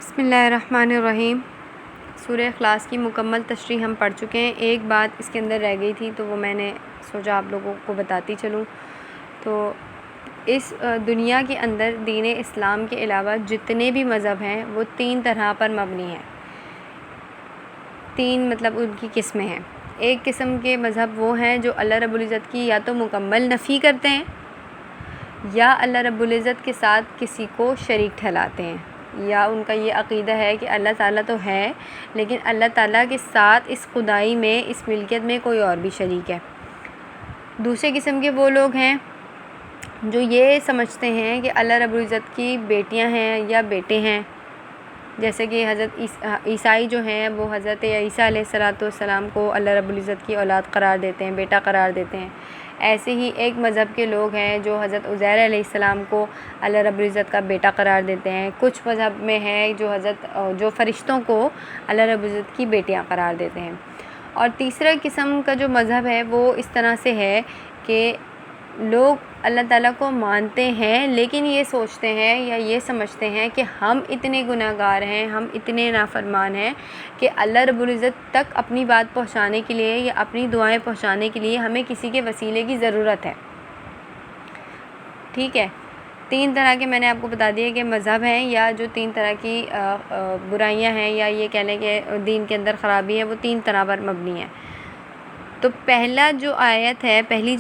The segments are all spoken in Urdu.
بسم اللہ الرحمن الرحیم۔ سورہ اخلاص کی مکمل تشریح ہم پڑھ چکے ہیں۔ ایک بات اس کے اندر رہ گئی تھی تو وہ میں نے سوچا آپ لوگوں کو بتاتی چلوں۔ تو اس دنیا کے اندر دین اسلام کے علاوہ جتنے بھی مذہب ہیں وہ تین طرح پر مبنی ہیں۔ تین مطلب ان کی قسمیں ہیں۔ ایک قسم کے مذہب وہ ہیں جو اللہ رب العزت کی یا تو مکمل نفی کرتے ہیں یا اللہ رب العزت کے ساتھ کسی کو شریک ٹھہراتے ہیں، یا ان کا یہ عقیدہ ہے کہ اللہ تعالیٰ تو ہے لیکن اللہ تعالیٰ کے ساتھ اس خدائی میں، اس ملکیت میں کوئی اور بھی شریک ہے۔ دوسرے قسم کے وہ لوگ ہیں جو یہ سمجھتے ہیں کہ اللہ رب العزت کی بیٹیاں ہیں یا بیٹے ہیں، جیسے کہ حضرت عیسائی جو ہیں وہ حضرت عیسیٰ علیہ السلام کو اللہ رب العزت کی اولاد قرار دیتے ہیں، بیٹا قرار دیتے ہیں۔ ایسے ہی ایک مذہب کے لوگ ہیں جو حضرت عزیر علیہ السلام کو اللہ رب العزت کا بیٹا قرار دیتے ہیں۔ کچھ مذہب میں ہے جو فرشتوں کو اللہ رب العزت کی بیٹیاں قرار دیتے ہیں۔ اور تیسرا قسم کا جو مذہب ہے وہ اس طرح سے ہے کہ لوگ اللہ تعالیٰ کو مانتے ہیں لیکن یہ سوچتے ہیں یا یہ سمجھتے ہیں کہ ہم اتنے گناہ گار ہیں، ہم اتنے نافرمان ہیں کہ اللہ رب العزت تک اپنی بات پہنچانے کے لیے یا اپنی دعائیں پہنچانے کے لیے ہمیں کسی کے وسیلے کی ضرورت ہے۔ ٹھیک ہے، تین طرح کے میں نے آپ کو بتا دیا کہ مذہب ہیں یا جو تین طرح کی برائیاں ہیں یا یہ کہہ لیں کہ دین کے اندر خرابی ہے، وہ تین طرح پر مبنی ہیں۔ تو پہلی جو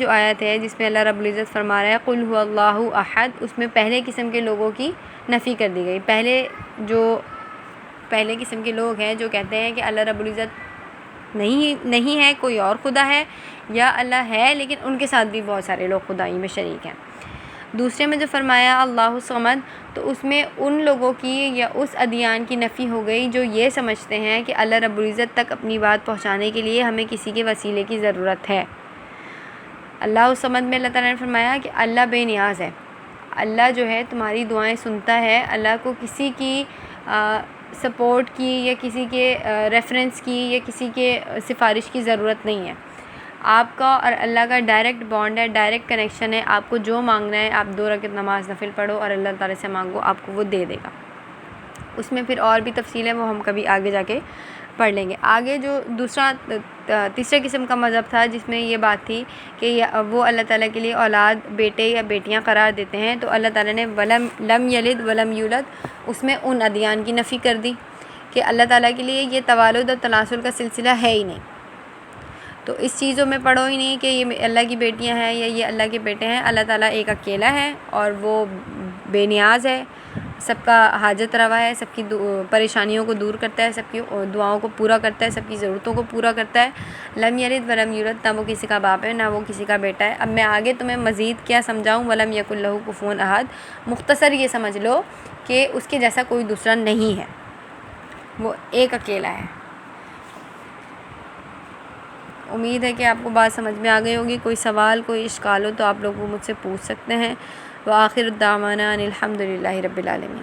آیت ہے جس میں اللہ رب العزت فرما رہا ہے قُلْ هُوَ اللَّهُ أَحَدٌ، اس میں پہلے قسم کے لوگوں کی نفی کر دی گئی۔ پہلے قسم کے لوگ ہیں جو کہتے ہیں کہ اللہ رب العزت نہیں ہے، کوئی اور خدا ہے، یا اللہ ہے لیکن ان کے ساتھ بھی بہت سارے لوگ خدائی میں شریک ہیں۔ دوسرے میں جو فرمایا اللہ الصمد، تو اس میں ان لوگوں کی یا اس ادیان کی نفی ہو گئی جو یہ سمجھتے ہیں کہ اللہ رب العزت تک اپنی بات پہنچانے کے لیے ہمیں کسی کے وسیلے کی ضرورت ہے۔ اللہ الصمد میں اللہ تعالیٰ نے فرمایا کہ اللہ بے نیاز ہے، اللہ جو ہے تمہاری دعائیں سنتا ہے، اللہ کو کسی کی سپورٹ کی یا کسی کے ریفرنس کی یا کسی کے سفارش کی ضرورت نہیں ہے۔ آپ کا اور اللہ کا ڈائریکٹ بانڈ ہے، ڈائریکٹ کنیکشن ہے۔ آپ کو جو مانگنا ہے آپ 2 رکعت نماز نفل پڑھو اور اللہ تعالیٰ سے مانگو، آپ کو وہ دے دے گا۔ اس میں پھر اور بھی تفصیل ہے، وہ ہم کبھی آگے جا کے پڑھ لیں گے۔ آگے جو تیسرے قسم کا مذہب تھا جس میں یہ بات تھی کہ وہ اللہ تعالیٰ کے لیے اولاد، بیٹے یا بیٹیاں قرار دیتے ہیں، تو اللہ تعالیٰ نے لم یلد ولم یولد، اس میں ان ادیان کی نفی کر دی کہ اللہ تعالیٰ کے لیے یہ توالد اور تناسل کا سلسلہ ہے ہی نہیں۔ تو اس چیزوں میں پڑھو ہی نہیں کہ یہ اللہ کی بیٹیاں ہیں یا یہ اللہ کے بیٹے ہیں۔ اللہ تعالیٰ ایک اکیلا ہے اور وہ بے نیاز ہے، سب کا حاجت روا ہے، سب کی پریشانیوں کو دور کرتا ہے، سب کی دعاؤں کو پورا کرتا ہے، سب کی ضرورتوں کو پورا کرتا ہے۔ لم یلد ولم یولد، نہ وہ کسی کا باپ ہے نہ وہ کسی کا بیٹا ہے۔ اب میں آگے تمہیں مزید کیا سمجھاؤں، ولم یکن لہ کفوا احد، مختصر یہ سمجھ لو کہ اس کے جیسا کوئی دوسرا نہیں ہے، وہ ایک اکیلا ہے۔ امید ہے کہ آپ کو بات سمجھ میں آ گئی ہوگی۔ کوئی سوال، کوئی اشکال ہو تو آپ لوگ وہ مجھ سے پوچھ سکتے ہیں۔ وآخر الدعوانا ان الحمد للہ رب العالمین۔